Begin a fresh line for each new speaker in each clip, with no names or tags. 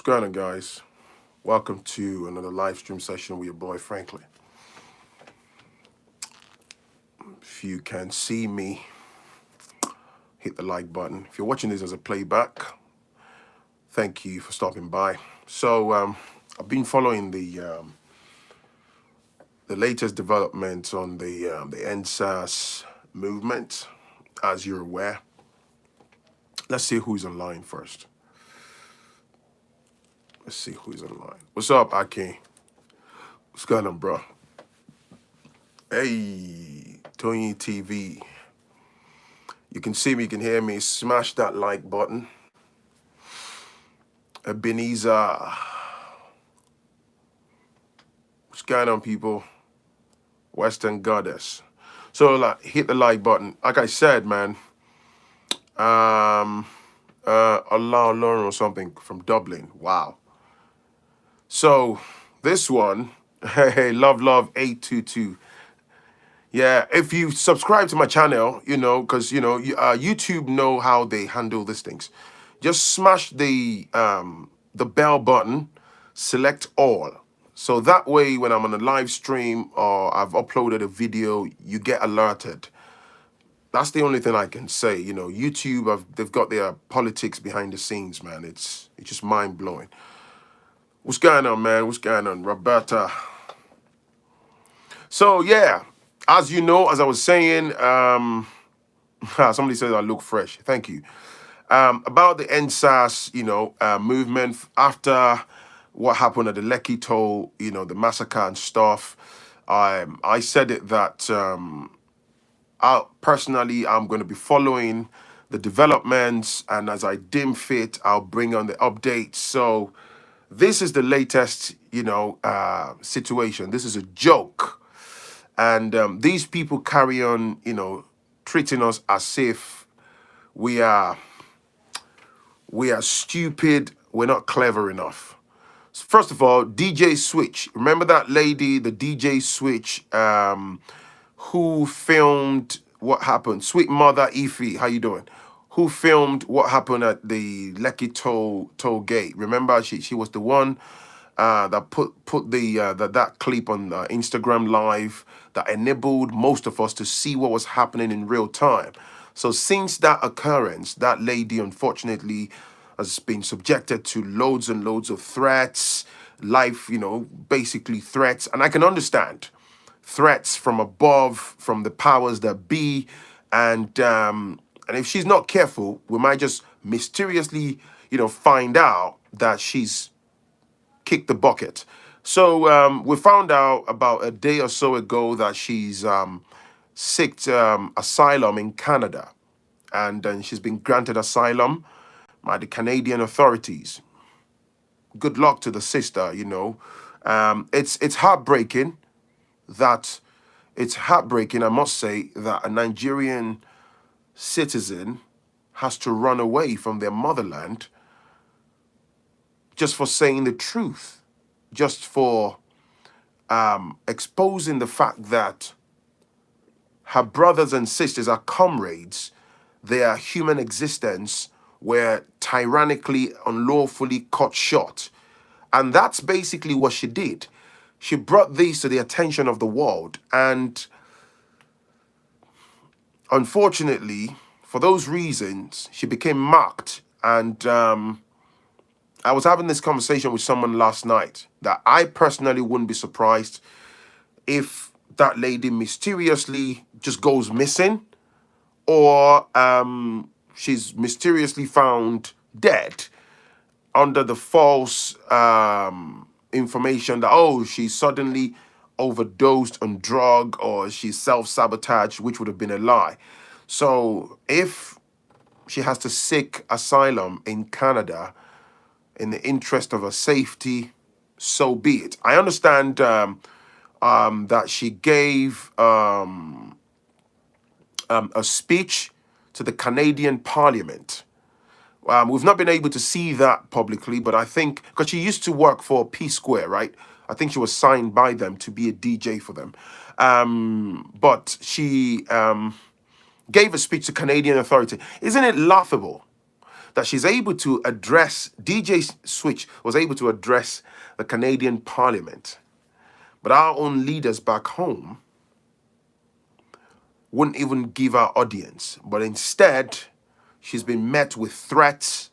going on, guys? Welcome to another live stream session with your boy Phrankleen. If you can see me, hit the like button. If you're watching this as a playback, thank you for stopping by. So I've been following the latest developments on the ENDSARS movement, as you're aware. Let's see who's online first. Let's see who's online. What's up, Aki? What's going on, bro? Hey, Tony TV. You can see me, you can hear me. Smash that like button. Ebenezer. What's going on, people? Western Goddess. So hit the like button. Like I said, man. Allah Lauren or something from Dublin. Wow. So this one, hey, love 822. Yeah, if you subscribe to my channel, because YouTube know how they handle these things. Just smash the bell button, select all. So that way, when I'm on a live stream or I've uploaded a video, you get alerted. That's the only thing I can say. YouTube, they've got their politics behind the scenes, man. It's just mind blowing. What's going on, man? What's going on, Roberta? So yeah, as you know, as I was saying, somebody says I look fresh. Thank you. About the ENDSARS, movement after what happened at the Lekki Toll, the massacre and stuff. I said it that I'm going to be following the developments, and as I deem fit, I'll bring on the updates. So this is the latest, situation. This is a joke. And these people carry on, treating us as if we are stupid. We're not clever enough. First of all, DJ Switch. Remember that lady, the DJ Switch, who filmed what happened? Sweet Mother Ify, how you doing? Who filmed what happened at the Lekki toll gate? Remember, she was the one that put that clip on Instagram Live that enabled most of us to see what was happening in real time. So since that occurrence, that lady unfortunately has been subjected to loads and loads of threats, basically threats. And I can understand threats from above, from the powers that be. And if she's not careful, we might just mysteriously, find out that she's kicked the bucket. So we found out about a day or so ago that she's sought asylum in Canada, and then she's been granted asylum by the Canadian authorities. Good luck to the sister. It's heartbreaking that I must say, that a Nigerian citizen has to run away from their motherland just for saying the truth, just for exposing the fact that her brothers and sisters are comrades. Their human existence were tyrannically, unlawfully cut short. And that's basically what she did. She brought this to the attention of the world. And unfortunately, for those reasons, she became marked. And I was having this conversation with someone last night that I personally wouldn't be surprised if that lady mysteriously just goes missing, or she's mysteriously found dead under the false information that, she suddenly overdosed on drug, or she self-sabotaged, which would have been a lie. So if she has to seek asylum in Canada in the interest of her safety, so be it. I understand that she gave a speech to the Canadian Parliament. We've not been able to see that publicly, but I think, because she used to work for P Square, right? I think she was signed by them to be a DJ for them. But she gave a speech to Canadian authority. Isn't it laughable that she's able to address, DJ Switch was able to address the Canadian Parliament. But our own leaders back home wouldn't even give her audience. But instead, she's been met with threats,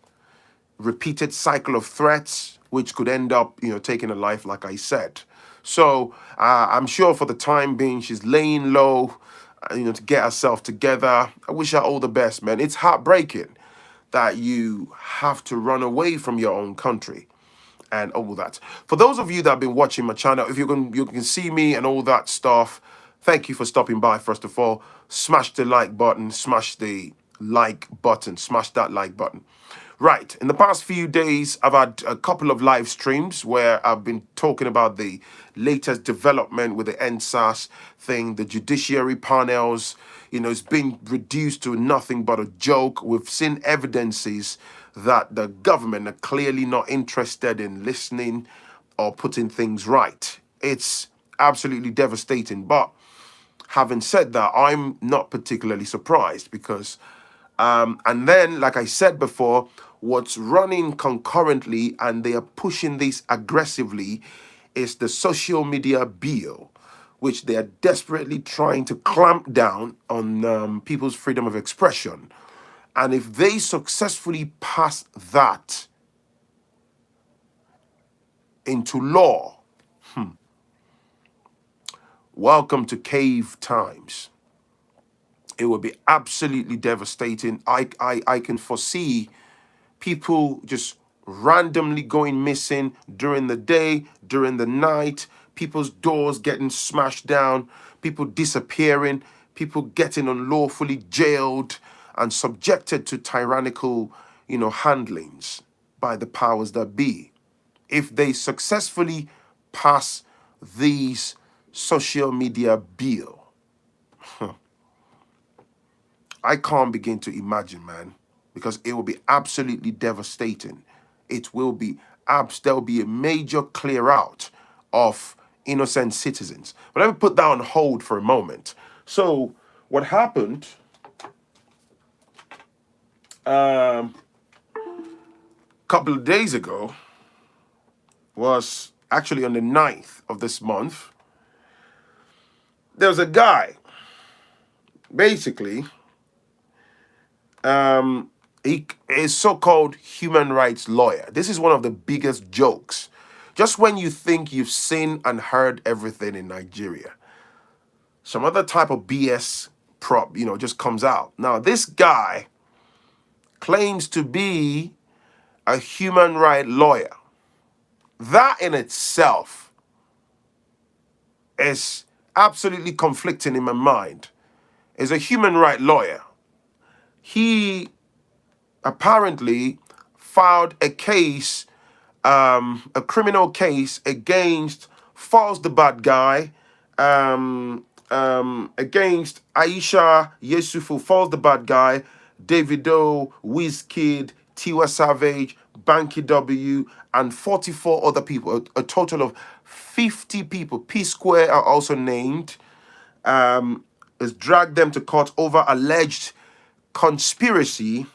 repeated cycle of threats, which could end up, taking a life, like I said. So I'm sure for the time being, she's laying low, to get herself together. I wish her all the best, man. It's heartbreaking that you have to run away from your own country and all that. For those of you that have been watching my channel, if you can see me and all that stuff, thank you for stopping by. First of all, smash the like button, smash that like button. Right, in the past few days, I've had a couple of live streams where I've been talking about the latest development with the ENDSARS thing, the judiciary panels. It's been reduced to nothing but a joke. We've seen evidences that the government are clearly not interested in listening or putting things right. It's absolutely devastating. But having said that, I'm not particularly surprised because, and then, like I said before, what's running concurrently, and they are pushing this aggressively, is the social media bill, which they are desperately trying to clamp down on people's freedom of expression. And if they successfully pass that into law, welcome to cave times. It will be absolutely devastating. I can foresee people just randomly going missing during the day, during the night, people's doors getting smashed down, people disappearing, people getting unlawfully jailed and subjected to tyrannical, handlings by the powers that be. If they successfully pass these social media bill, I can't begin to imagine, man, because it will be absolutely devastating. It will be there'll be a major clear out of innocent citizens. But let me put that on hold for a moment. So what happened a couple of days ago was actually on the 9th of this month. There was a guy, basically, he is so-called human rights lawyer. This is one of the biggest jokes. Just when you think you've seen and heard everything in Nigeria, some other type of BS prop, just comes out. Now, this guy claims to be a human rights lawyer. That in itself is absolutely conflicting in my mind. Is a human rights lawyer. He apparently filed a case, a criminal case against FALZ the bad guy, against Aisha Yesufu, FALZ the bad guy, Davido, Wizkid, Tiwa Savage, Banky W, and 44 other people, a total of 50 people. P Square are also named. Has dragged them to court over alleged conspiracy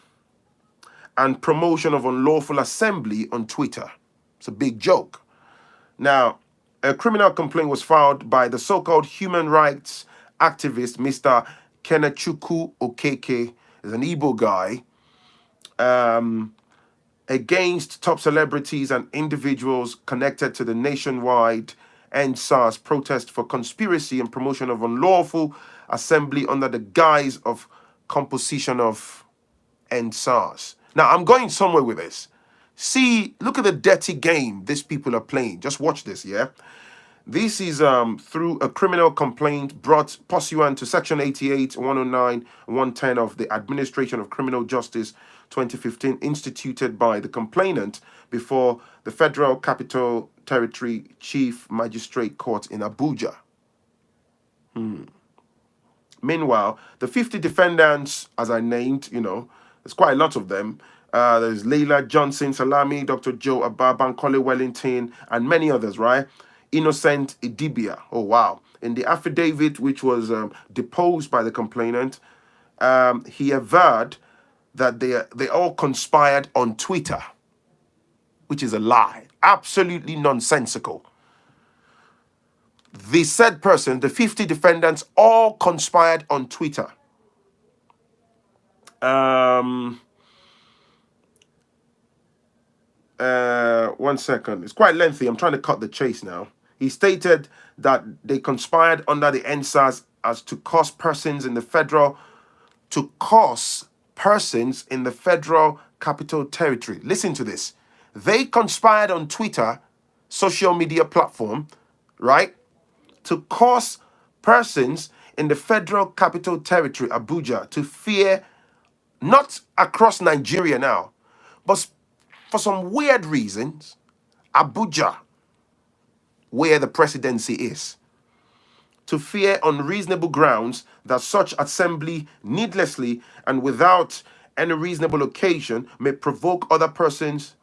and promotion of unlawful assembly on Twitter. It's a big joke. Now, a criminal complaint was filed by the so-called human rights activist, Mr. Kenechukwu Okeke, is an Igbo guy, against top celebrities and individuals connected to the nationwide ENDSARS protest for conspiracy and promotion of unlawful assembly under the guise of composition of ENDSARS. Now, I'm going somewhere with this. See, look at the dirty game these people are playing. Just watch this, yeah? This is through a criminal complaint brought pursuant to Section 88, 109, 110 of the Administration of Criminal Justice 2015, instituted by the complainant before the Federal Capital Territory Chief Magistrate Court in Abuja. Meanwhile, the 50 defendants, as I named, there's quite a lot of them. There's Leila Johnson, Salami, Dr. Joe Abba, Bankole Wellington, and many others, right? Innocent Idibia. Oh, wow. In the affidavit, which was deposed by the complainant, he averred that they all conspired on Twitter, which is a lie, absolutely nonsensical. The said person, the 50 defendants, all conspired on Twitter. One second. It's quite lengthy. I'm trying to cut the chase now. He stated that they conspired under the ENDSARS as to cause persons in the federal capital territory. Listen to this. They conspired on Twitter, social media platform, right, to cause persons in the federal capital territory, Abuja, to fear, not across Nigeria now, but for some weird reasons, Abuja, where the presidency is, to fear on reasonable grounds that such assembly needlessly and without any reasonable occasion may provoke other persons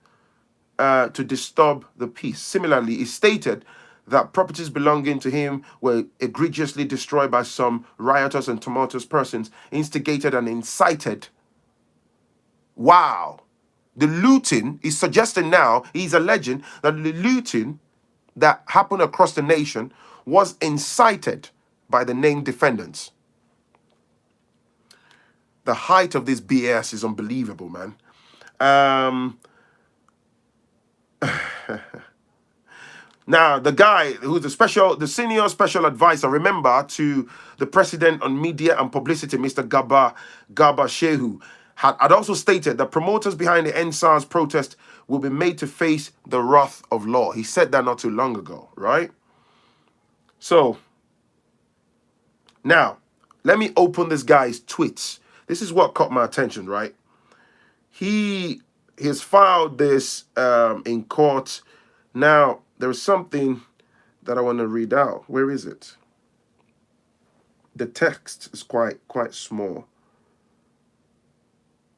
to disturb the peace. Similarly, it stated that properties belonging to him were egregiously destroyed by some riotous and tumultuous persons, instigated and incited. Wow. The looting is suggesting now, he's alleging that the looting that happened across the nation was incited by the named defendants. The height of this BS is unbelievable, man. Now, the guy who's the senior special advisor, remember, to the president on media and publicity, Mr. Garba Shehu, had also stated that promoters behind the ENDSARS protest will be made to face the wrath of law. He said that not too long ago, right? So, now, let me open this guy's tweets. This is what caught my attention, right? He has filed this in court. Now, there is something that I want to read out. Where is it? The text is quite small.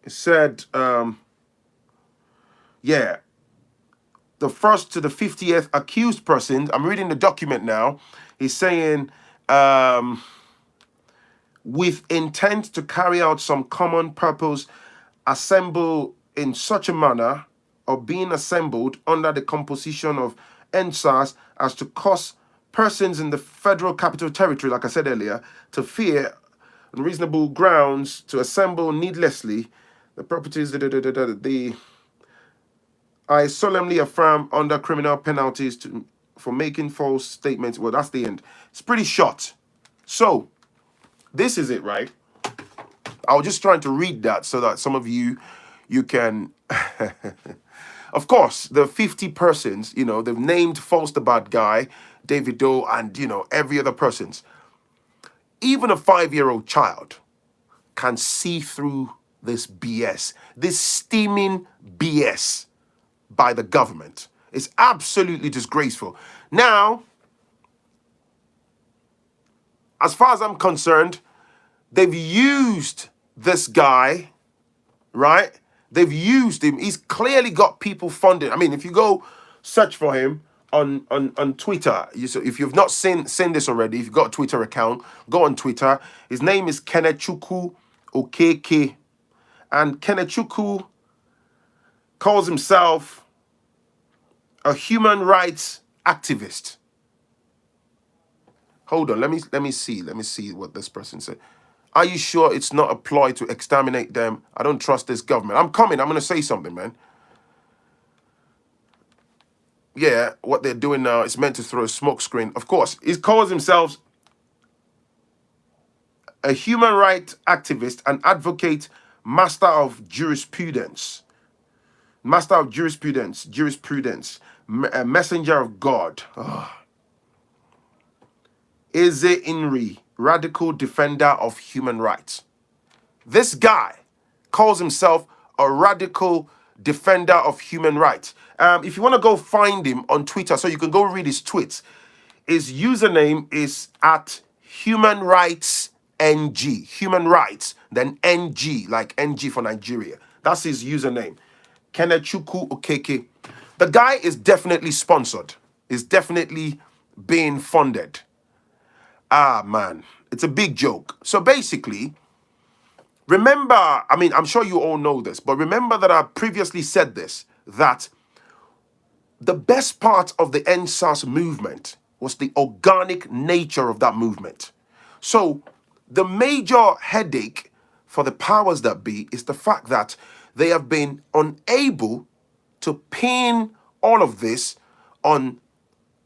It said, yeah, the first to the 50th accused person, I'm reading the document now, he's saying, with intent to carry out some common purpose, assemble in such a manner, or being assembled under the composition of ENDSARS as to cause persons in the federal capital territory, like I said earlier, to fear on reasonable grounds, to assemble needlessly the properties, I solemnly affirm under criminal penalties for making false statements. Well, that's the end. It's pretty short. So, this is it, right? I was just trying to read that so that some of you can... Of course, the 50 persons, they've named Falz the bad guy, David Doe, and, every other persons. Even a 5-year-old child can see through this BS, this steaming BS by the government. It's absolutely disgraceful. Now, as far as I'm concerned, they've used this guy, right? They've used him. He's clearly got people funded. I mean, if you go search for him on Twitter, if you've not seen this already, if you've got a Twitter account, go on Twitter. His name is Kenechukwu Okeke. And Kenechukwu calls himself a human rights activist. Hold on, let me see what this person said. Are you sure it's not a ploy to exterminate them? I don't trust this government. I'm going to say something, man. Yeah, what they're doing now is meant to throw a smoke screen. Of course, he calls himself a human rights activist and advocate, master of jurisprudence. Master of jurisprudence, a messenger of God. Eze Inri, radical defender of human rights. This guy calls himself a radical defender of human rights. If you want to go find him on Twitter, so you can go read his tweets, his username is at Human Rights NG. Human Rights, then NG, like NG for Nigeria. That's his username. Kenechukwu Okeke. The guy is definitely sponsored. Is definitely being funded. Ah, man. It's a big joke. So basically, Remember, I mean, I'm sure you all know this, but remember that I previously said this, that the best part of the ENDSARS movement was the organic nature of that movement. So the major headache for the powers that be is the fact that they have been unable to pin all of this on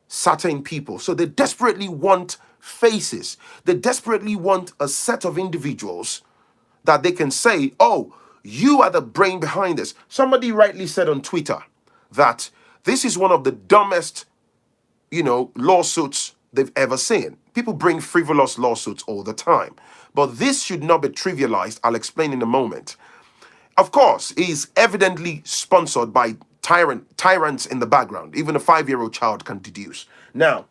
certain people. So they desperately want faces. They desperately want a set of individuals that they can say, oh, you are the brain behind this. Somebody rightly said on Twitter that this is one of the dumbest, lawsuits they've ever seen. People bring frivolous lawsuits all the time, but this should not be trivialized. I'll explain in a moment. Of course, he's evidently sponsored by tyrants in the background. Even a 5-year-old child can deduce. Now,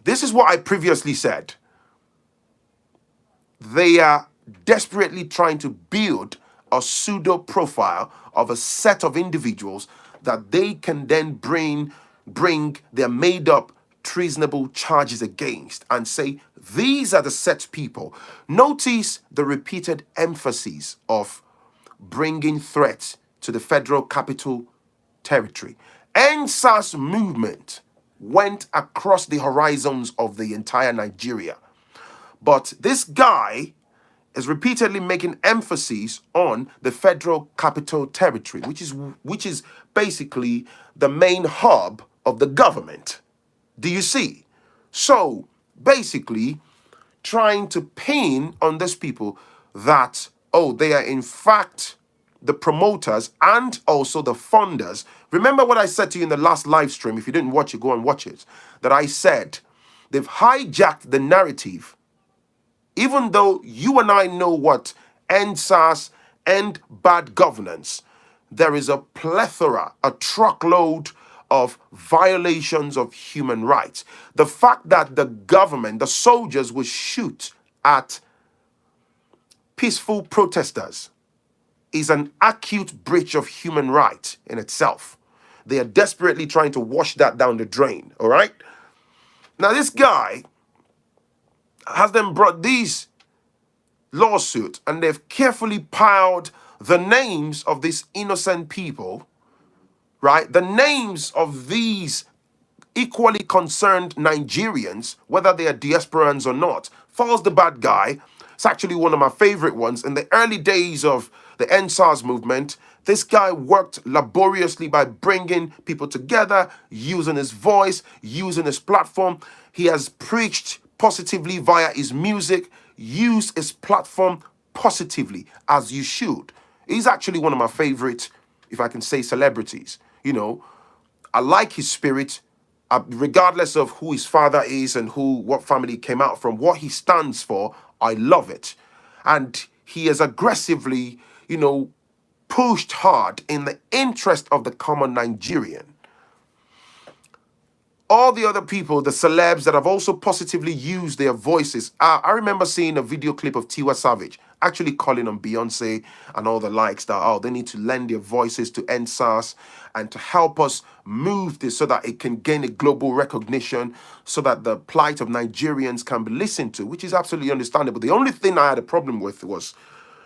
this is what I previously said. They are desperately trying to build a pseudo profile of a set of individuals that they can then bring their made up treasonable charges against and say, these are the set people. Notice the repeated emphasis of bringing threats to the federal capital territory. ENDSARS movement went across the horizons of the entire Nigeria. But this guy is repeatedly making emphasis on the federal capital territory, which is basically the main hub of the government. Do you see? So basically trying to pin on these people that, oh, they are in fact the promoters and also the funders. Remember what I said to you in the last live stream? If you didn't watch it, go and watch it. That I said they've hijacked the narrative. Even though you and I know what ENDSARS and bad governance, there is a plethora, a truckload of violations of human rights. The fact that the government, the soldiers will shoot at peaceful protesters is an acute breach of human rights in itself. They are desperately trying to wash that down the drain, all right? Now, this guy has then brought these lawsuits and they've carefully piled the names of these innocent people, right? The names of these equally concerned Nigerians, whether they are diasporans or not. FALZ the bad guy, it's actually one of my favorite ones. In the early days of the ENDSARS movement, this guy worked laboriously by bringing people together, using his voice, using his platform. He has preached positively via his music, used his platform positively, as you should. He's actually one of my favorite, if I can say, celebrities. I like his spirit, regardless of who his father is and what family he came out from, what he stands for. I love it. And he has aggressively, pushed hard in the interest of the common Nigerian. All the other people, the celebs that have also positively used their voices. I remember seeing a video clip of Tiwa Savage actually calling on Beyonce and all the likes that, oh, they need to lend their voices to ENDSARS and to help us move this so that it can gain a global recognition, so that the plight of Nigerians can be listened to, which is absolutely understandable. The only thing I had a problem with was,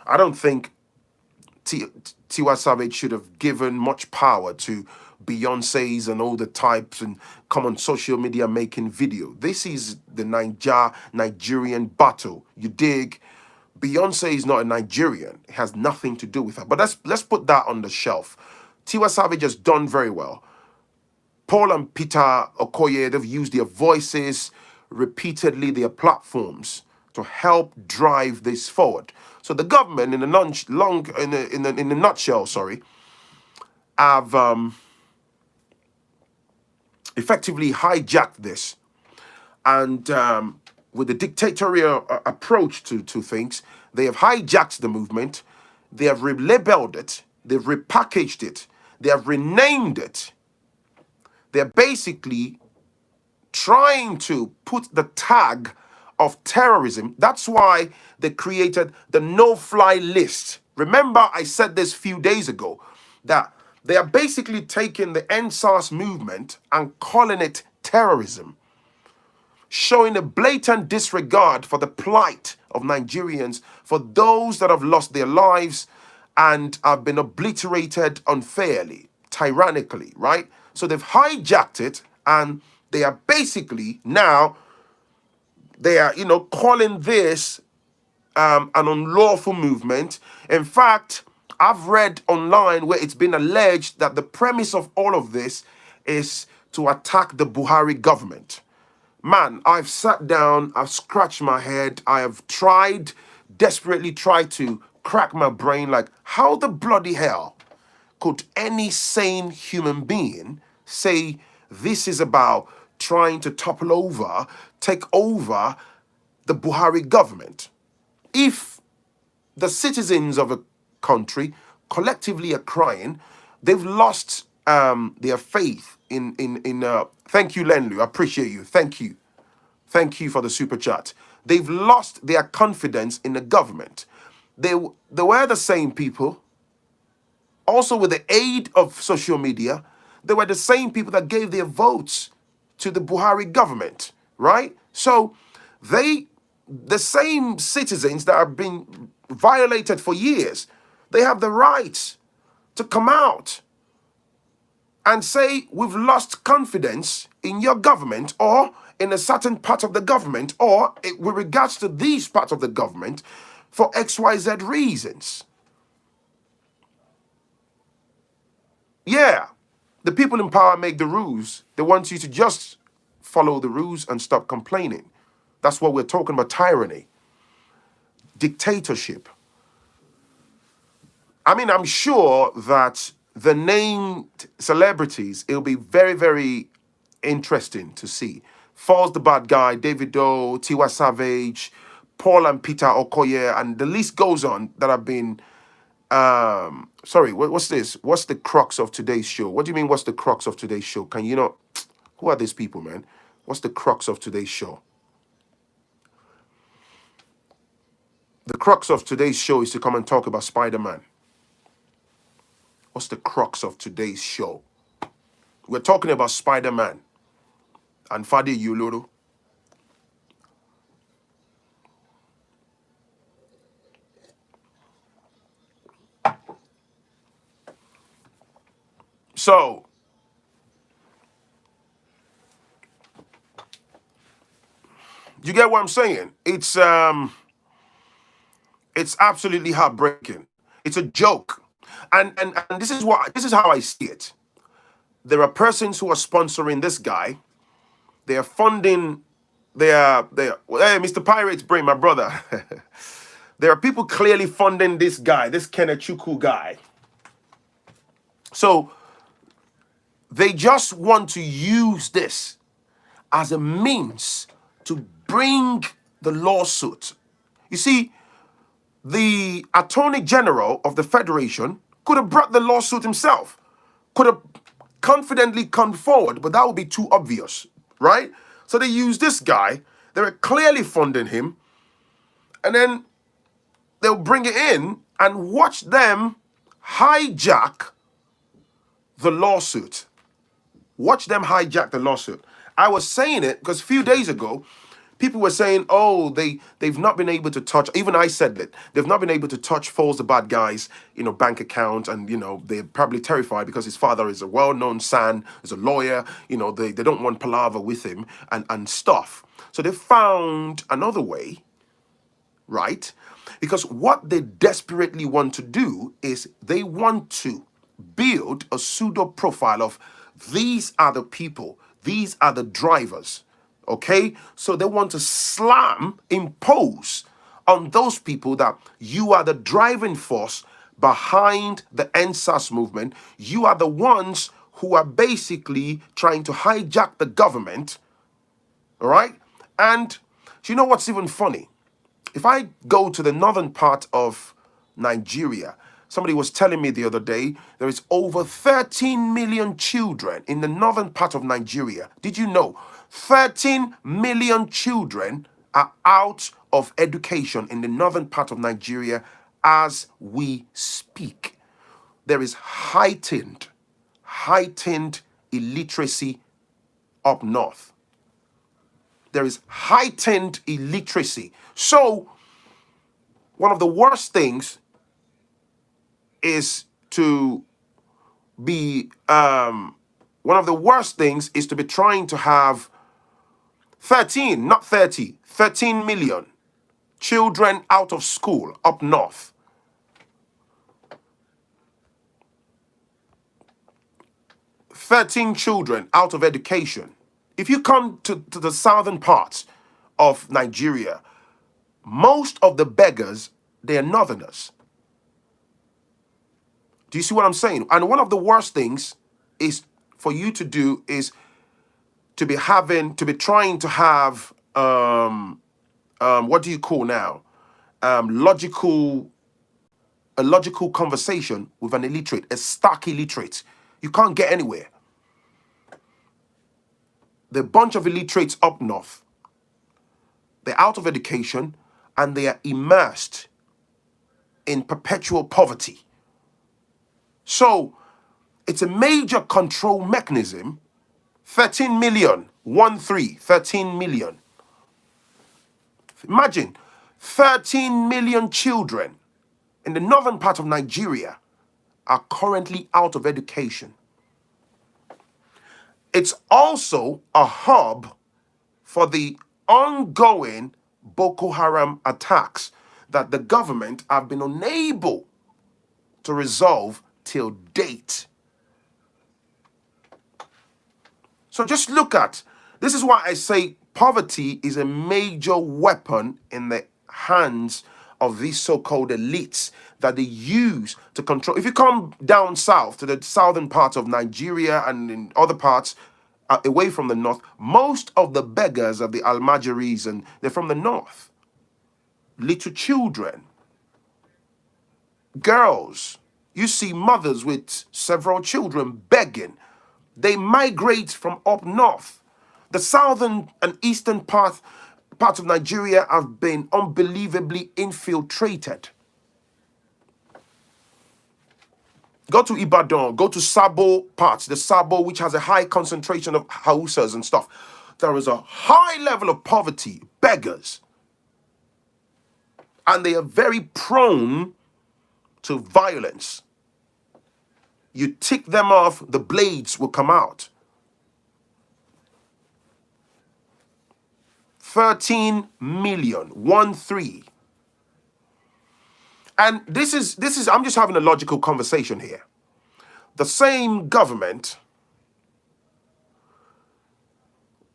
I don't think Tiwa Savage should have given much power to Beyonce's and all the types and come on social media making video. This is the Nigerian battle. You dig? Beyonce is not a Nigerian. It has nothing to do with her. But let's put that on the shelf. Tiwa Savage has done very well. Paul and Peter Okoye, they've used their voices repeatedly, their platforms, to help drive this forward. So the government, in a nutshell, have effectively hijacked this, and with the dictatorial approach to things, they have hijacked the movement. They have relabeled it. They've repackaged it. They have renamed it. They're basically trying to put the tag of terrorism. That's why they created the no-fly list. Remember, I said this a few days ago, that they are basically taking the ENDSARS movement and calling it terrorism. showing a blatant disregard for the plight of Nigerians, for those that have lost their lives and have been obliterated unfairly, tyrannically, right? So they've hijacked it, and they are basically now, they are, calling this an unlawful movement. In fact, I've read online where it's been alleged that the premise of all of this is to attack the Buhari government. Man, I've sat down, I've scratched my head, I have desperately tried to crack my brain, like, how the bloody hell could any sane human being say this is about trying to take over the Buhari government? If the citizens of a country collectively are crying, they've lost their faith in thank you, Lenlu, I appreciate you. Thank you for the super chat. They've lost their confidence in the government. They were the same people, also with the aid of social media, they were the same people that gave their votes to the Buhari government, right? So the same citizens that have been violated for years, they have the right to come out and say, we've lost confidence in your government, or in a certain part of the government, or with regards to these parts of the government, for XYZ reasons. Yeah, the people in power make the rules. They want you to just follow the rules and stop complaining. That's what we're talking about: tyranny, dictatorship. I mean, I'm sure that the named celebrities, it'll be very, very interesting to see. FALZ the Bad Guy, Davido, Tiwa Savage, Paul and Peter Okoye, and the list goes on that have been, sorry, what's this? What's the crux of today's show? What do you mean, what's the crux of today's show? Can you not, who are these people, man? What's the crux of today's show? The crux of today's show is to come and talk about Spider-Man. What's the crux of today's show? We're talking about Spider-Man and Fadi Yuluru. So, you get what I'm saying? It's absolutely heartbreaking. It's a joke. And this is how I see it. There are persons who are sponsoring this guy. They are funding, hey, Mr. Pirate's Brain, my brother. There are people clearly funding this guy, this Kenechukwu guy. So they just want to use this as a means to bring the lawsuit. You see, the Attorney General of the Federation could have brought the lawsuit himself, could have confidently come forward, but that would be too obvious, right? So they use this guy, they were clearly funding him, and then they'll bring it in and watch them hijack the lawsuit. Watch them hijack the lawsuit. I was saying it because a few days ago, people were saying, oh, they've not been able to touch, even I said that, they've not been able to touch FALZ the Bad Guy's, bank account, and, they're probably terrified because his father is a well-known San, is a lawyer, they don't want palaver with him and stuff. So they found another way, right? Because what they desperately want to do is they want to build a pseudo profile of these are the people, these are the drivers. Okay, so they want to impose on those people that you are the driving force behind the ENDSARS movement. You are the ones who are basically trying to hijack the government. All right, and you know what's even funny? If I go to the northern part of Nigeria, somebody was telling me the other day, there is over 13 million children in the northern part of Nigeria. Did you know? 13 million children are out of education in the northern part of Nigeria as we speak. There is heightened illiteracy up north. There is heightened illiteracy. So one of the worst things is to be one of the worst things is to be trying to have 13, not 30, 13 million children out of school up north. 13 children out of education. If you come to the southern parts of Nigeria, most of the beggars, they are northerners. Do you see what I'm saying? And one of the worst things is for you to do is to be trying to have what do you call now? A logical conversation with an illiterate, a stark illiterate. You can't get anywhere. The bunch of illiterates up north, they're out of education and they are immersed in perpetual poverty. So it's a major control mechanism. 13 million, 13 million. Imagine 13 million children in the northern part of Nigeria are currently out of education. It's also a hub for the ongoing Boko Haram attacks that the government have been unable to resolve till date. So just look at, this is why I say poverty is a major weapon in the hands of these so-called elites that they use to control. If you come down south to the southern parts of Nigeria and in other parts away from the north, most of the beggars of the Almajiris, and they're from the north. Little children, girls. You see mothers with several children begging. They migrate from up north. The southern and eastern parts of Nigeria have been unbelievably infiltrated. Go to Ibadan, go to Sabo parts, the Sabo, which has a high concentration of Hausas and stuff. There is a high level of poverty, beggars. And they are very prone to violence. You tick them off, the blades will come out. 13 million, 13. And this is, I'm just having a logical conversation here. The same government,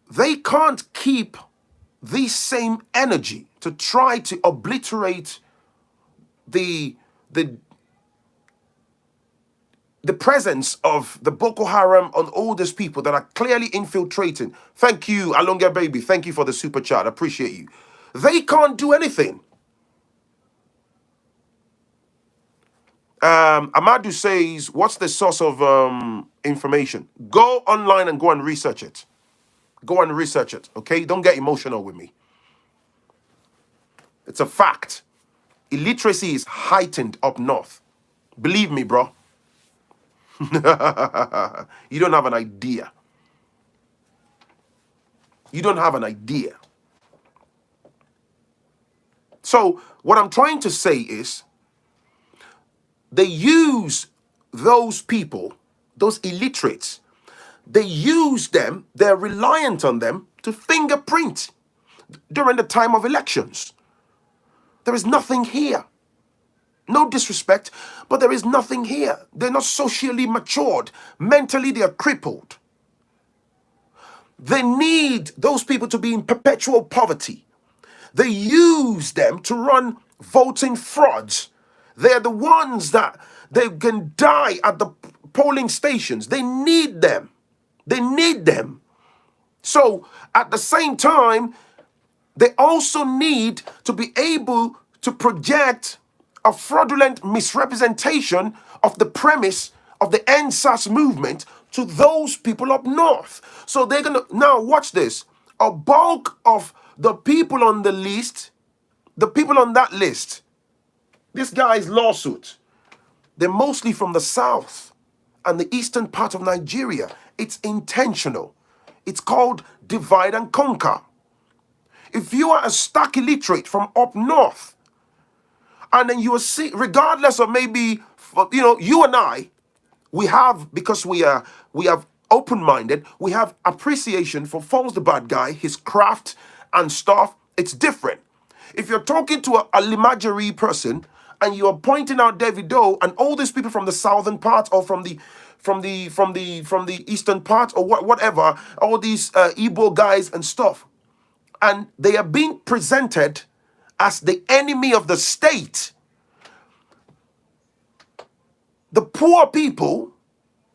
they can't keep this same energy to try to obliterate the presence of the Boko Haram on all these people that are clearly infiltrating. Thank you, Alonga Baby. Thank you for the super chat. I appreciate you. They can't do anything. Amadou says, what's the source of information? Go online and go and research it. Go and research it, okay? Don't get emotional with me. It's a fact. Illiteracy is heightened up north. Believe me, bro. You don't have an idea. You don't have an idea. So what I'm trying to say is they use those people, those illiterates, they use them, they're reliant on them to fingerprint during the time of elections. There is nothing here. No disrespect, but there is nothing here. They're not socially matured. Mentally, they are crippled. They need those people to be in perpetual poverty. They use them to run voting frauds. They're the ones that they can die at the polling stations. They need them. They need them. So at the same time, they also need to be able to project a fraudulent misrepresentation of the premise of the ENDSARS movement to those people up north. So they're going to, now watch this, a bulk of the people on the list, the people on that list, this guy's lawsuit, they're mostly from the south and the eastern part of Nigeria. It's intentional. It's called divide and conquer. If you are a stark illiterate from up north, and then you will see, regardless of maybe, you and I, we have, because we have open-minded, we have appreciation for FALZ the bad guy, his craft and stuff. It's different. If you're talking to a Limajari person and you're pointing out Davido and all these people from the southern part or from the eastern part or whatever, all these Igbo guys and stuff, and they are being presented as the enemy of the state, the poor people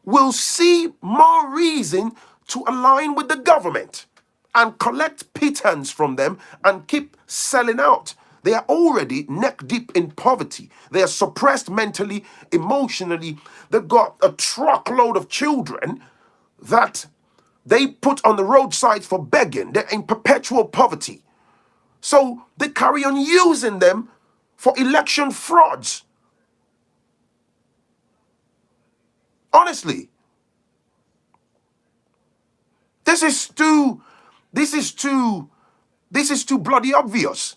will see more reason to align with the government and collect pittance from them and keep selling out. They are already neck deep in poverty. They are suppressed mentally, emotionally. They've got a truckload of children that they put on the roadsides for begging. They're in perpetual poverty. So they carry on using them for election frauds. Honestly, this is too bloody obvious.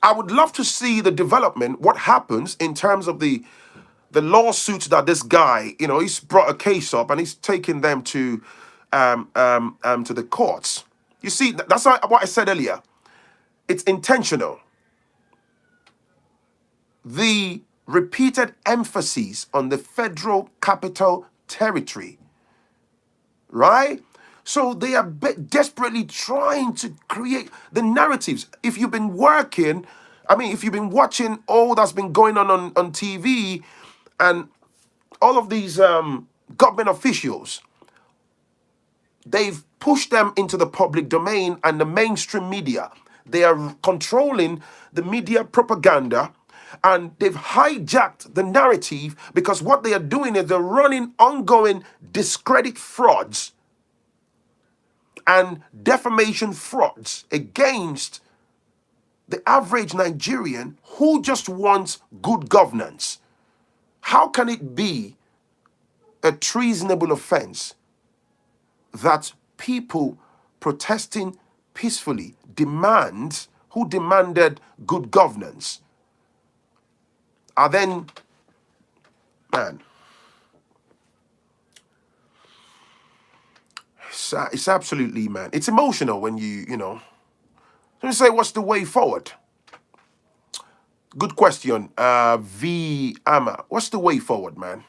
I would love to see the development, what happens in terms of the lawsuits that this guy, he's brought a case up and he's taken them to the courts. You see, that's what I said earlier. It's intentional. The repeated emphasis on the federal capital territory, right? So they are desperately trying to create the narratives. If you've been working, if you've been watching all that's been going on TV and all of these government officials, they've pushed them into the public domain and the mainstream media. They are controlling the media propaganda and they've hijacked the narrative because what they are doing is they're running ongoing discredit frauds and defamation frauds against the average Nigerian who just wants good governance. How can it be a treasonable offense that people protesting peacefully who demanded good governance are then, man, it's absolutely, man, it's emotional when let me say, what's the way forward? Good question. V. Amma, what's the way forward, man?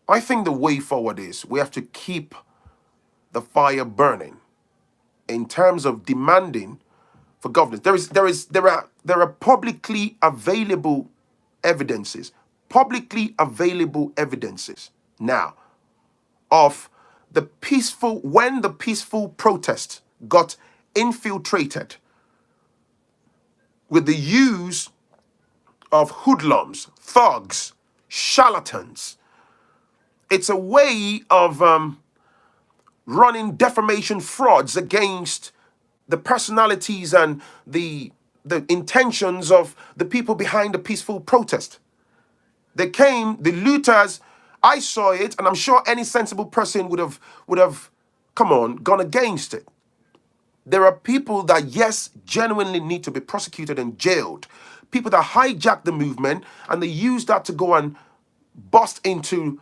I think the way forward is we have to keep the fire burning in terms of demanding for governance. There are publicly available evidences now of when the peaceful protest got infiltrated with the use of hoodlums, thugs, charlatans. It's a way of running defamation frauds against the personalities and the intentions of the people behind the peaceful protest. They came, the looters, I saw it, and I'm sure any sensible person would have gone against it. There are people that, yes, genuinely need to be prosecuted and jailed. People that hijack the movement and they use that to go and bust into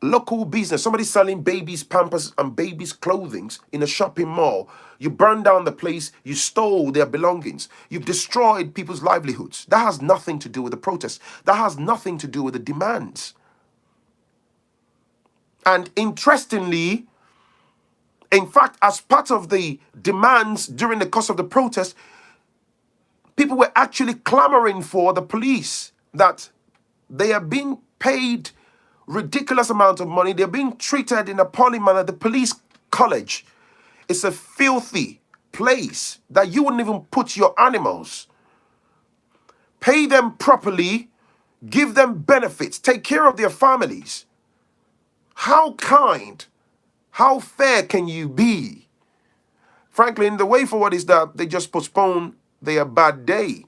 local business. Somebody selling babies' pampers and babies' clothing in a shopping mall. You burned down the place. You stole their belongings. You've destroyed people's livelihoods. That has nothing to do with the protest. That has nothing to do with the demands. And interestingly, in fact, as part of the demands during the course of the protest, people were actually clamoring for the police, that they are being paid ridiculous amount of money. They're being treated in a appalling manner. The police college is a filthy place that you wouldn't even put your animals. Pay them properly, give them benefits, take care of their families. How kind, how fair can you be? Phrankleen, the way forward is that they just postpone their bad day.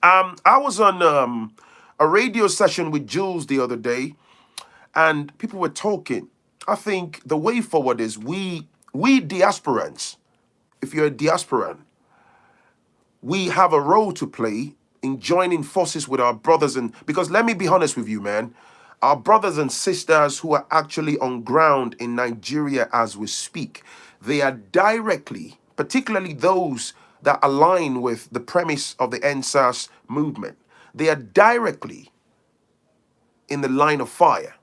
I was on a radio session with Jules the other day, and people were talking, I think the way forward is we diasporans, if you're a diasporan, we have a role to play in joining forces with our brothers. And because let me be honest with you, man, our brothers and sisters who are actually on ground in Nigeria as we speak, they are directly, particularly those that align with the premise of the ENDSARS movement, they are directly in the line of fire.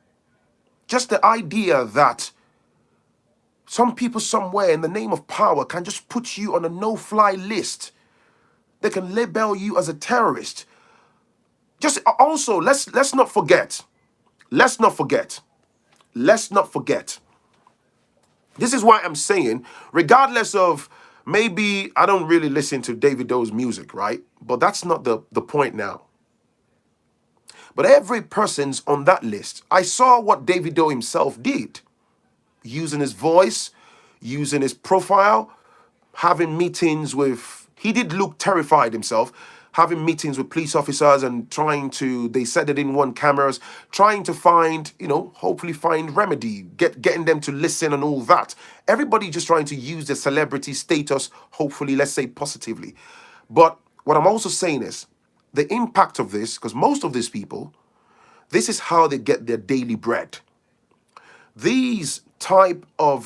Just the idea that some people somewhere in the name of power can just put you on a no-fly list. They can label you as a terrorist. Just also, let's not forget. Let's not forget. Let's not forget. This is why I'm saying, regardless of maybe I don't really listen to David Doe's music, right? But that's not the point now. But every person's on that list. I saw what David Doe himself did, using his voice, using his profile, having meetings with, he did look terrified himself, having meetings with police officers and trying to, they said they didn't want cameras, trying to find, hopefully find remedy, getting them to listen and all that. Everybody just trying to use their celebrity status, hopefully, let's say positively. But what I'm also saying is the impact of this, because most of these people, this is how they get their daily bread. These type of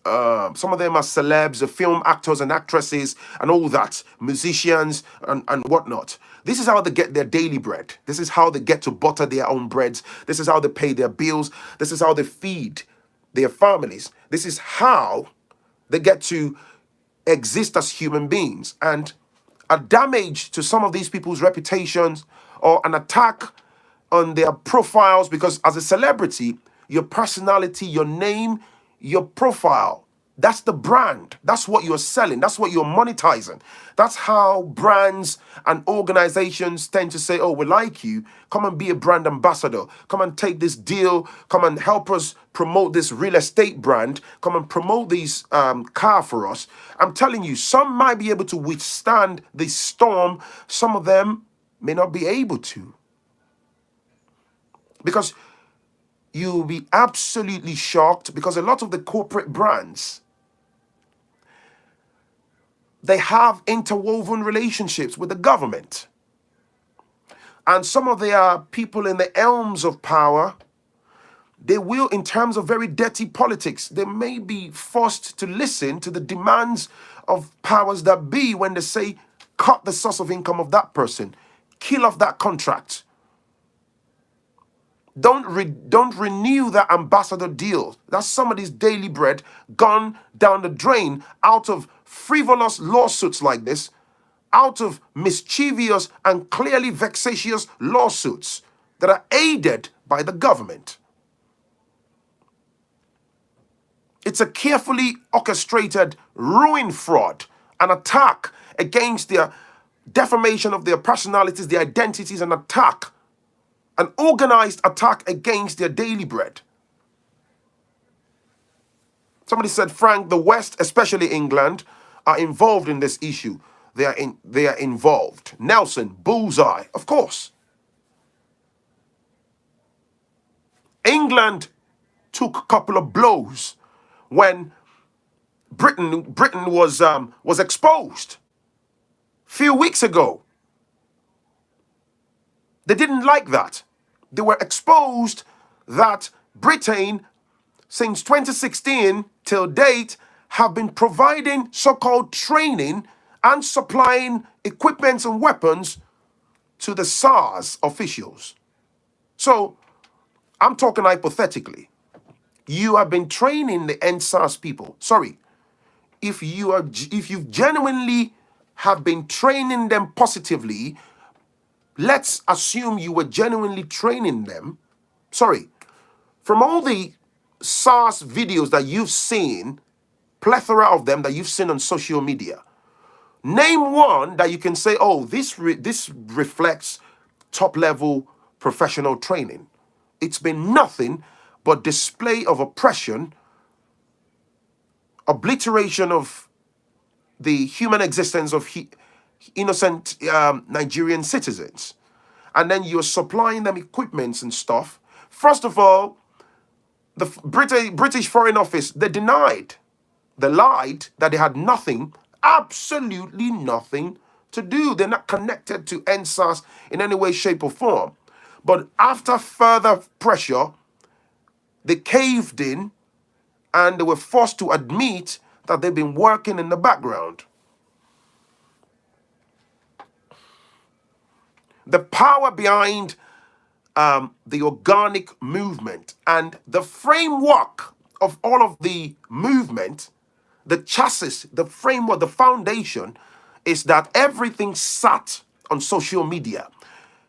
some of them are celebs, film actors and actresses and all that, musicians and whatnot. This is how they get their daily bread. This is how they get to butter their own breads. This is how they pay their bills. This is how they feed their families. This is how they get to exist as human beings. And a damage to some of these people's reputations or an attack on their profiles, because as a celebrity, your personality, your name, your profile, that's the brand. That's what you're selling. That's what you're monetizing. That's how brands and organizations tend to say, oh, we like you. Come and be a brand ambassador. Come and take this deal. Come and help us promote this real estate brand. Come and promote this car for us. I'm telling you, some might be able to withstand the storm. Some of them may not be able to. Because you'll be absolutely shocked, because a lot of the corporate brands, they have interwoven relationships with the government. And some of their people in the elms of power, they will, in terms of very dirty politics, they may be forced to listen to the demands of powers that be when they say, cut the source of income of that person, kill off that contract. Don't renew that ambassador deal. That's somebody's daily bread gone down the drain out of frivolous lawsuits like this, out of mischievous and clearly vexatious lawsuits that are aided by the government. It's a carefully orchestrated ruin fraud, an attack against their defamation of their personalities, their identities, an attack, an organized attack against their daily bread. Somebody said, Frank, the West, especially England, are involved in this issue. They are involved. Nelson, bullseye, of course. England took a couple of blows when Britain was exposed a few weeks ago. They didn't like that. They were exposed that Britain, since 2016 till date, have been providing so-called training and supplying equipment and weapons to the Sars officials. So, I'm talking hypothetically. You have been training the ENDSARS people. Sorry, if you genuinely have been training them positively, let's assume you were genuinely training them. Sorry, from all the SARS videos that you've seen, plethora of them that you've seen on social media, name one that you can say, oh, this reflects top-level professional training. It's been nothing but display of oppression, obliteration of the human existence of innocent Nigerian citizens. And then you're supplying them equipments and stuff. First of all, The British Foreign Office, they denied. They lied that they had nothing, absolutely nothing to do. They're not connected to ENDSARS in any way, shape, or form. But after further pressure, they caved in and they were forced to admit that they've been working in the background. The power behind the organic movement and the framework of all of the movement, the chassis, the framework, the foundation is that everything sat on social media.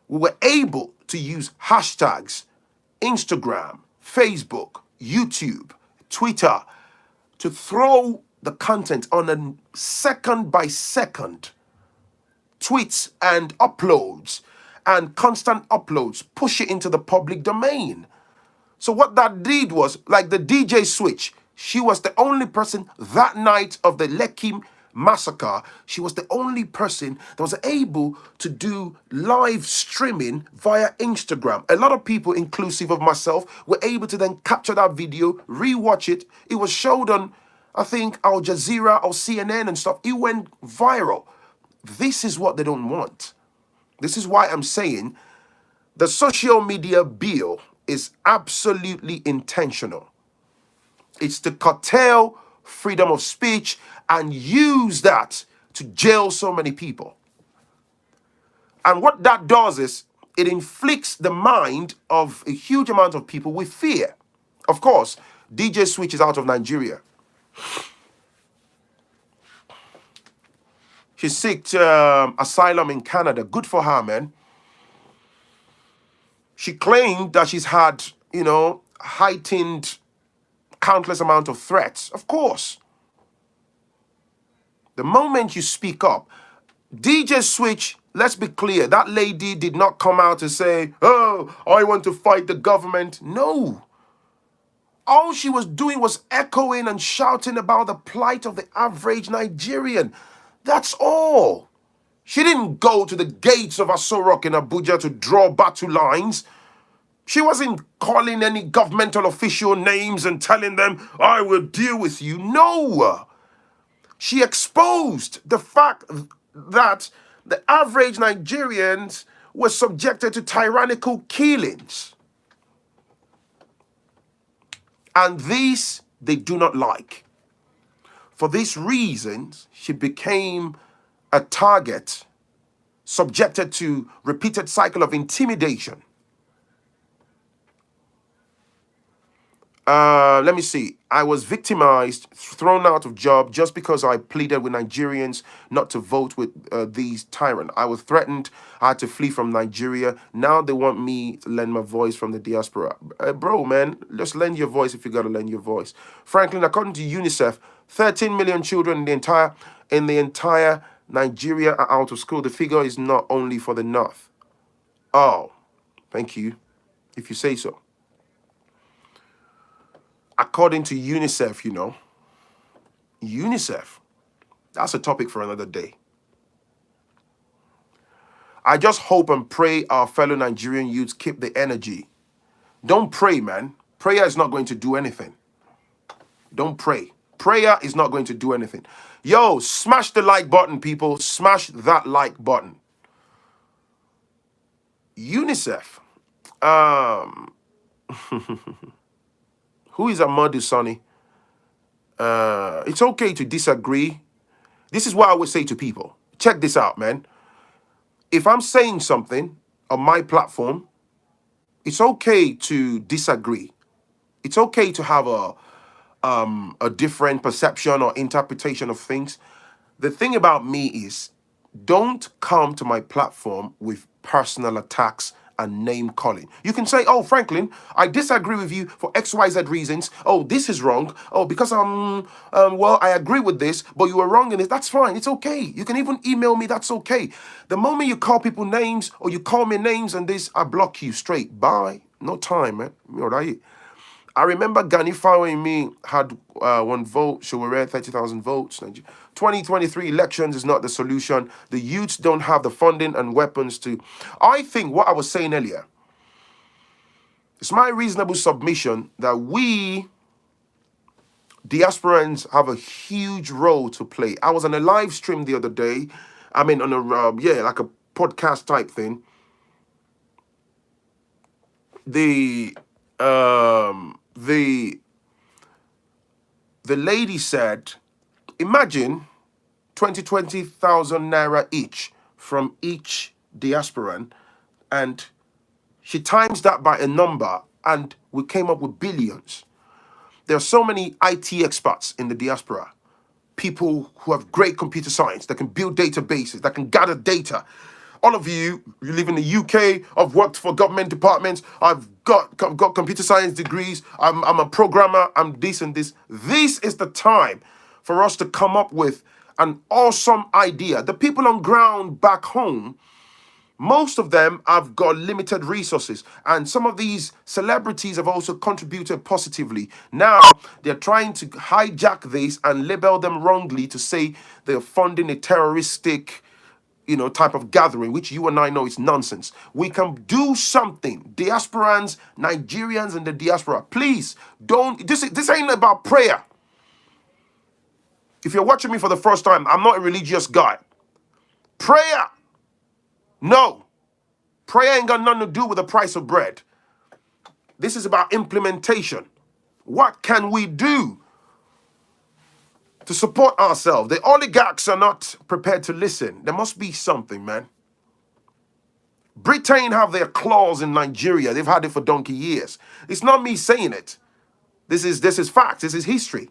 We were able to use hashtags, Instagram, Facebook, YouTube, Twitter, to throw the content on a second by second tweets and uploads and constant uploads, push it into the public domain. So what that did was, like the DJ Switch, she was the only person that night of the Lekki massacre, she was the only person that was able to do live streaming via Instagram. A lot of people, inclusive of myself, were able to then capture that video, rewatch it. It was showed on, I think, Al Jazeera or CNN and stuff. It went viral. This is what they don't want. This is why I'm saying the social media bill is absolutely intentional. It's to curtail freedom of speech and use that to jail so many people. And what that does is it inflicts the mind of a huge amount of people with fear. Of course, DJ Switch is out of Nigeria. She sought asylum in Canada. Good for her, man. She claimed that she's had, heightened countless amount of threats. Of course. The moment you speak up, DJ Switch, let's be clear, that lady did not come out to say, oh, I want to fight the government. No. All she was doing was echoing and shouting about the plight of the average Nigerian. That's all. She didn't go to the gates of Asorok in Abuja to draw battle lines. She wasn't calling any governmental official names and telling them, I will deal with you. No. She exposed the fact that the average Nigerians were subjected to tyrannical killings. And these they do not like. For these reasons, she became a target, subjected to repeated cycle of intimidation. Let me see. I was victimized, thrown out of job just because I pleaded with Nigerians not to vote with these tyrants. I was threatened. I had to flee from Nigeria. Now they want me to lend my voice from the diaspora. Bro, man, just lend your voice if you got to lend your voice. Phrankleen, according to UNICEF, 13 million children in the entire Nigeria are out of school. The figure is not only for the north. Oh, thank you, if you say so. According to UNICEF, UNICEF, that's a topic for another day. I just hope and pray our fellow Nigerian youths keep the energy. Don't pray, man. Prayer is not going to do anything. Don't pray. Prayer is not going to do anything. Yo, smash the like button, people. Smash that like button. UNICEF. Who is Amadou Sonny? It's okay to disagree. This is what I would say to people. Check this out, man. If I'm saying something on my platform, it's okay to disagree. It's okay to have a different perception or interpretation of things. The thing about me is, don't come to my platform with personal attacks and name calling. You can say, oh, Phrankleen, I disagree with you for XYZ reasons. Oh, this is wrong. Oh, because well, I agree with this, but you were wrong in this. That's fine. It's okay. You can even email me. That's okay. The moment you call people names or you call me names and this, I block you straight. Bye. No time, man. All right. I remember Gani following me had 1 vote. Showere 30,000 votes. 2023 elections is not the solution. The youths don't have the funding and weapons to. I think what I was saying earlier, It's my reasonable submission that we diasporans have a huge role to play. I was on a live stream the other day. I mean, on a like a podcast type thing. The lady said, imagine 20,000 naira each from each diasporan, and she times that by a number, and we came up with billions. There are so many IT experts in the diaspora, people who have great computer science, that can build databases, that can gather data. All of you live in the UK, I've worked for government departments, I've got computer science degrees, I'm a programmer, I'm this and this. This is the time for us to come up with an awesome idea. The people on ground back home, most of them have got limited resources, and some of these celebrities have also contributed positively. Now they're trying to hijack this and label them wrongly to say they're funding a terroristic, type of gathering, which you and I know is nonsense. We can do something. Diasporans, Nigerians in the diaspora, please don't. This ain't about prayer. If you're watching me for the first time, I'm not a religious guy. Prayer. No. Prayer ain't got nothing to do with the price of bread. This is about implementation. What can we do to support ourselves? The oligarchs are not prepared to listen. There must be something, man. Britain have their claws in Nigeria. They've had it for donkey years. It's not me saying it. This is fact. This is history.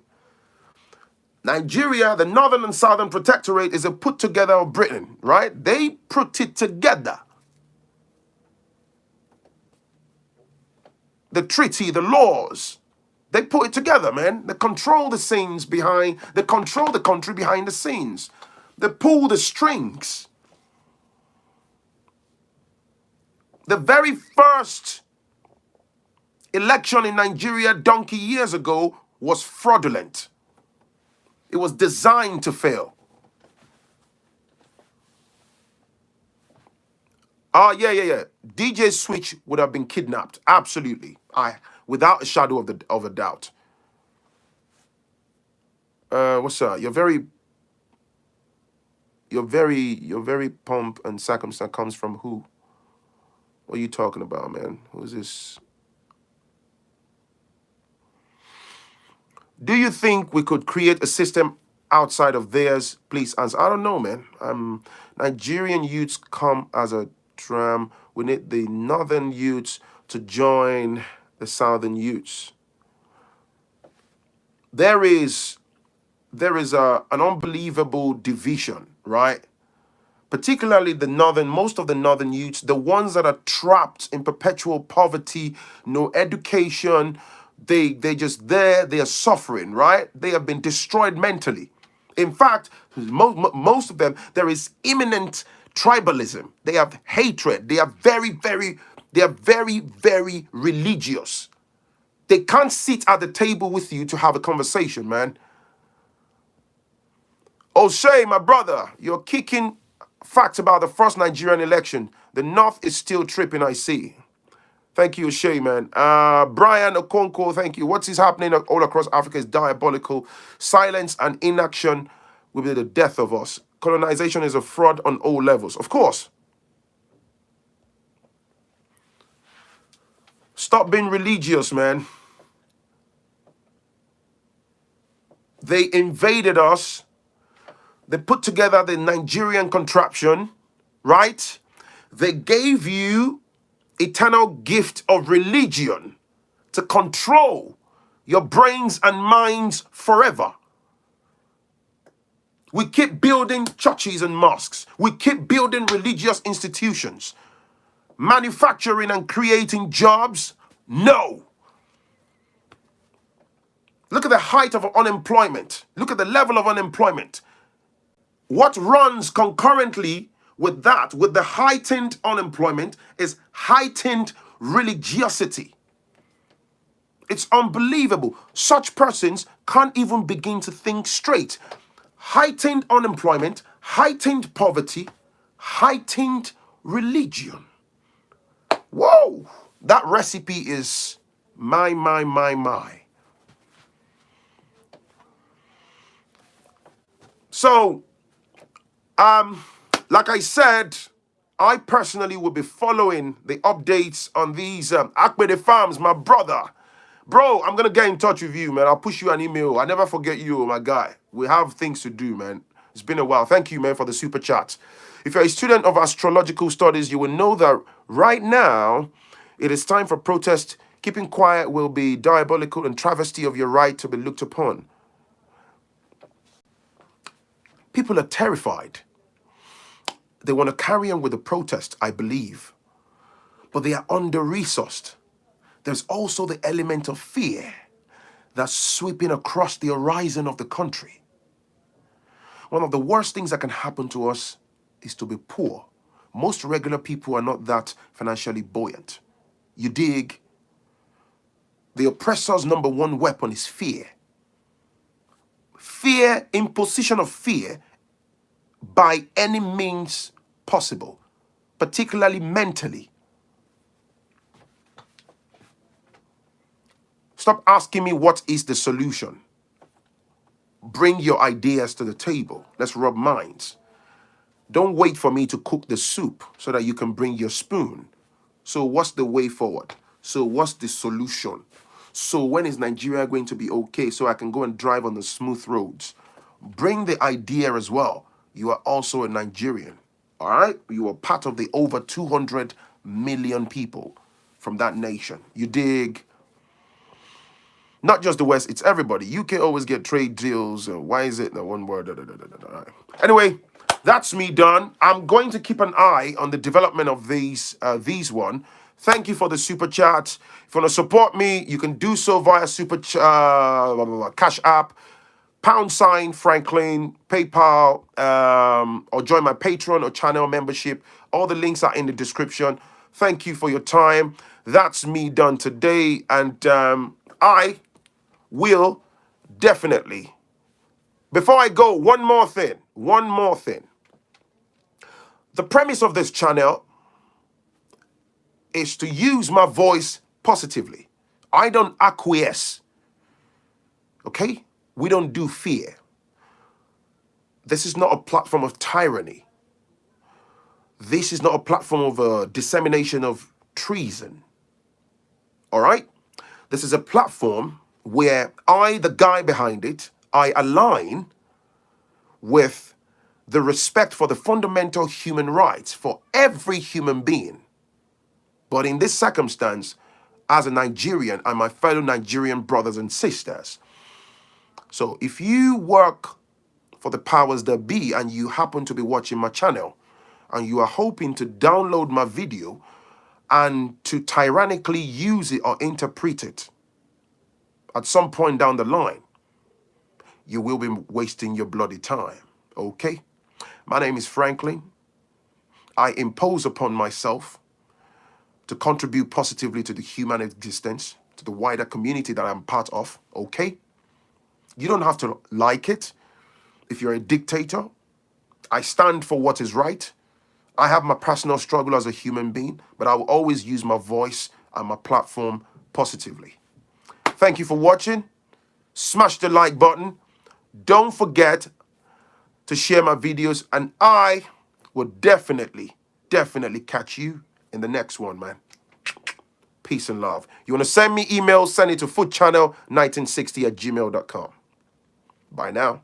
Nigeria, the Northern and Southern Protectorate, is a put together of Britain, right? They put it together. The treaty, the laws, they put it together, man. They control the scenes behind, they control the country behind the scenes. They pull the strings. The very first election in Nigeria donkey years ago was fraudulent. It was designed to fail. Yeah. DJ Switch would have been kidnapped. Absolutely. Without a shadow of a doubt. What's up? You're very pomp and circumstance comes from who? What are you talking about, man? Who's this? Do you think we could create a system outside of theirs? Please answer. I don't know, man. Nigerian youths come as a tram. We need the northern youths to join the southern youths. There is an unbelievable division, right? Particularly most of the northern youths, the ones that are trapped in perpetual poverty, no education, they just there, they are suffering, right? They have been destroyed mentally. In fact, most of them, there is imminent tribalism. They have hatred. They are very, very religious. They can't sit at the table with you to have a conversation, man. O'Shea, my brother, you're kicking facts about the first Nigerian election. The North is still tripping, I see. Thank you, O'Shea, man. Brian Okonkwo, thank you. What is happening all across Africa is diabolical. Silence and inaction will be the death of us. Colonization is a fraud on all levels. Of course. Stop being religious, man. They invaded us. They put together the Nigerian contraption, right? They gave you eternal gift of religion to control your brains and minds forever. We keep building churches and mosques. We keep building religious institutions. Manufacturing and creating jobs? No. Look at the height of unemployment. Look at the level of unemployment. What runs concurrently with that, with the heightened unemployment, is heightened religiosity. It's unbelievable. Such persons can't even begin to think straight. Heightened unemployment, heightened poverty, heightened religion. Whoa! That recipe is my. So, like I said, I personally will be following the updates on these Akbede Farms, my brother. Bro, I'm going to get in touch with you, man. I'll push you an email. I never forget you, my guy. We have things to do, man. It's been a while. Thank you, man, for the super chat. If you're a student of astrological studies, you will know that right now it is time for protest. Keeping quiet will be diabolical and travesty of your right to be looked upon. People are terrified. They want to carry on with the protest, I believe, but they are under-resourced. There's also the element of fear that's sweeping across the horizon of the country. One of the worst things that can happen to us is to be poor. Most regular people are not that financially buoyant. You dig? The oppressor's number one weapon is fear. Fear, imposition of fear by any means possible, particularly mentally. Stop asking me what is the solution. Bring your ideas to the table. Let's rub minds. Don't wait for me to cook the soup so that you can bring your spoon. So what's the way forward? So what's the solution? So when is Nigeria going to be okay so I can go and drive on the smooth roads? Bring the idea as well. You are also a Nigerian, all right? You are part of the over 200 million people from that nation. You dig? Not just the West, it's everybody. UK always get trade deals. Why is it? No, one word. Anyway, that's me done. I'm going to keep an eye on the development of these one. Thank you for the super chat. If you want to support me, you can do so via Cash App, # Phrankleen, PayPal, or join my Patreon or channel membership. All the links are in the description. Thank you for your time. That's me done today, and I will definitely. Before I go, one more thing. The premise of this channel is to use my voice positively. I don't acquiesce. Okay? We don't do fear. This is not a platform of tyranny. This is not a platform of dissemination of treason. All right? This is a platform where I, the guy behind it, I align with the respect for the fundamental human rights for every human being. But in this circumstance, as a Nigerian and my fellow Nigerian brothers and sisters. So if you work for the powers that be and you happen to be watching my channel and you are hoping to download my video and to tyrannically use it or interpret it, at some point down the line, you will be wasting your bloody time, okay? My name is Phrankleen. I impose upon myself to contribute positively to the human existence, to the wider community that I'm part of, okay? You don't have to like it. If you're a dictator, I stand for what is right. I have my personal struggle as a human being, but I will always use my voice and my platform positively. Thank you for watching. Smash the like button. Don't forget to share my videos, and I will definitely catch you in the next one, man. Peace and love. You want to send me emails, send it to foodchannel1960@gmail.com. Bye now.